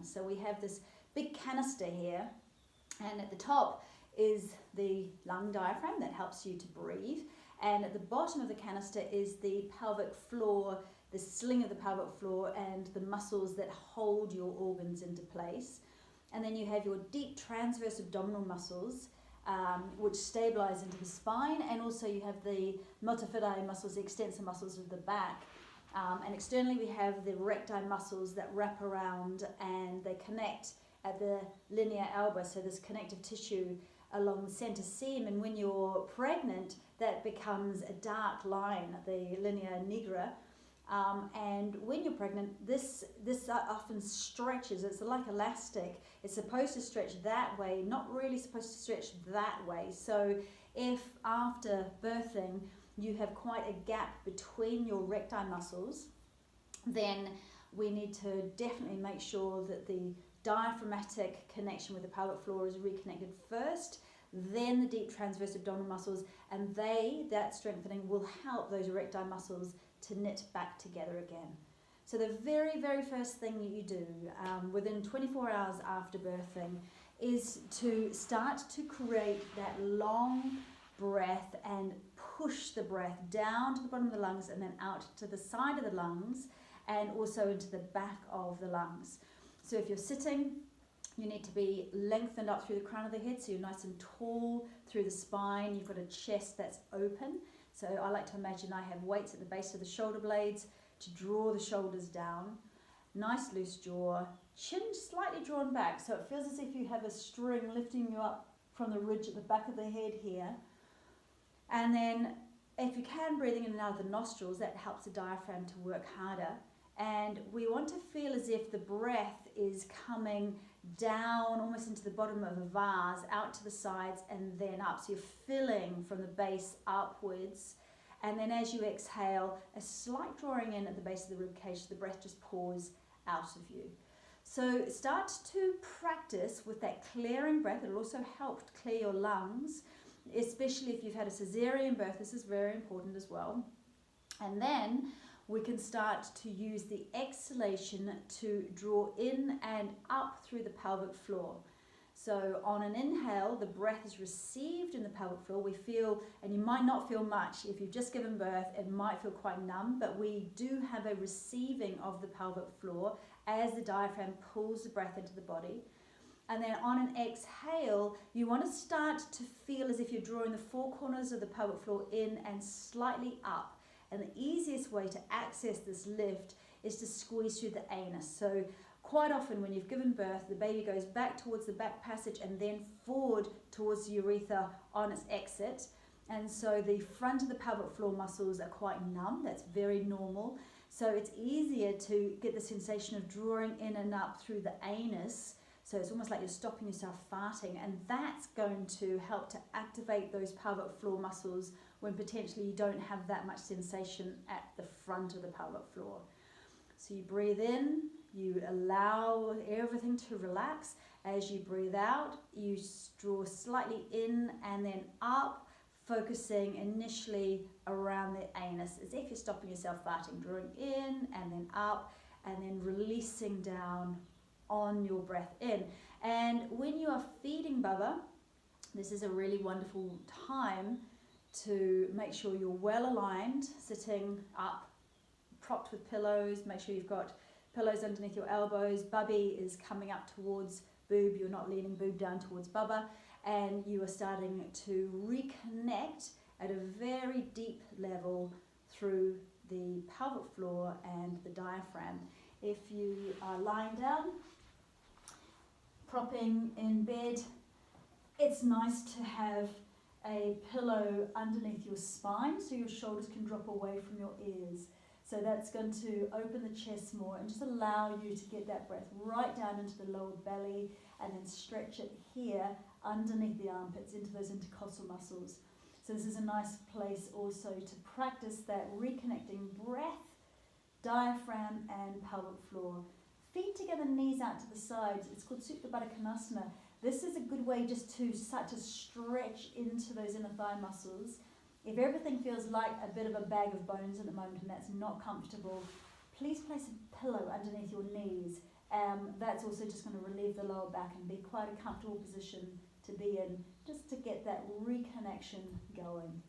So we have this big canister here, and at the top is the lung diaphragm that helps you to breathe, and at the bottom of the canister is the pelvic floor, the sling of the pelvic floor, and the muscles that hold your organs into place. And then you have your deep transverse abdominal muscles, which stabilize into the spine, and also you have the multifidi muscles, the extensor muscles of the back. And externally we have the recti muscles that wrap around and they connect at the linea alba, so this connective tissue along the center seam, and when you're pregnant that becomes a dark line, the linea nigra. And when you're pregnant, this often stretches. It's like elastic. It's supposed to stretch that way, not really supposed to stretch that way. So if after birthing you have quite a gap between your recti muscles, then we need to definitely make sure that the diaphragmatic connection with the pelvic floor is reconnected first, then the deep transverse abdominal muscles, and that strengthening will help those recti muscles to knit back together again. So the very, very first thing that you do within 24 hours after birthing is to start to create that long breath and push the breath down to the bottom of the lungs and then out to the side of the lungs and also into the back of the lungs. So if you're sitting, you need to be lengthened up through the crown of the head, so you're nice and tall through the spine. You've got a chest that's open. So I like to imagine I have weights at the base of the shoulder blades to draw the shoulders down. Nice loose jaw, chin slightly drawn back, so it feels as if you have a string lifting you up from the ridge at the back of the head here. And then if you can, breathing in and out of the nostrils, that helps the diaphragm to work harder. And we want to feel as if the breath is coming down almost into the bottom of a vase, out to the sides and then up. So you're filling from the base upwards. And then as you exhale, a slight drawing in at the base of the rib cage, so the breath just pours out of you. So start to practice with that clearing breath. It'll also help clear your lungs, especially if you've had a cesarean birth. This is very important as well. And then we can start to use the exhalation to draw in and up through the pelvic floor. So on an inhale, the breath is received in the pelvic floor. We feel, and you might not feel much, if you've just given birth, it might feel quite numb, but we do have a receiving of the pelvic floor as the diaphragm pulls the breath into the body. And then on an exhale, you want to start to feel as if you're drawing the four corners of the pelvic floor in and slightly up. And the easiest way to access this lift is to squeeze through the anus. So quite often when you've given birth, the baby goes back towards the back passage and then forward towards the urethra on its exit. And so the front of the pelvic floor muscles are quite numb. That's very normal. So it's easier to get the sensation of drawing in and up through the anus. So it's almost like you're stopping yourself farting, and that's going to help to activate those pelvic floor muscles when potentially you don't have that much sensation at the front of the pelvic floor. So you breathe in, you allow everything to relax. As you breathe out, you draw slightly in and then up, focusing initially around the anus, as if you're stopping yourself farting, drawing in and then up, and then releasing down on your breath in. And when you are feeding Bubba, this is a really wonderful time to make sure you're well aligned, sitting up, propped with pillows. Make sure you've got pillows underneath your elbows. Bubby is coming up towards boob. You're not leaning boob down towards Bubba, and you are starting to reconnect at a very deep level through the pelvic floor and the diaphragm. If you are lying down, propping in bed, it's nice to have a pillow underneath your spine so your shoulders can drop away from your ears. So that's going to open the chest more and just allow you to get that breath right down into the lower belly, and then stretch it here underneath the armpits into those intercostal muscles. So this is a nice place also to practice that reconnecting breath, diaphragm and pelvic floor. Feet together, knees out to the sides. It's called Supta Baddha Konasana. This is a good way just to start to stretch into those inner thigh muscles. If everything feels like a bit of a bag of bones at the moment and that's not comfortable, please place a pillow underneath your knees That's also just going to relieve the lower back and be quite a comfortable position to be in, just to get that reconnection going.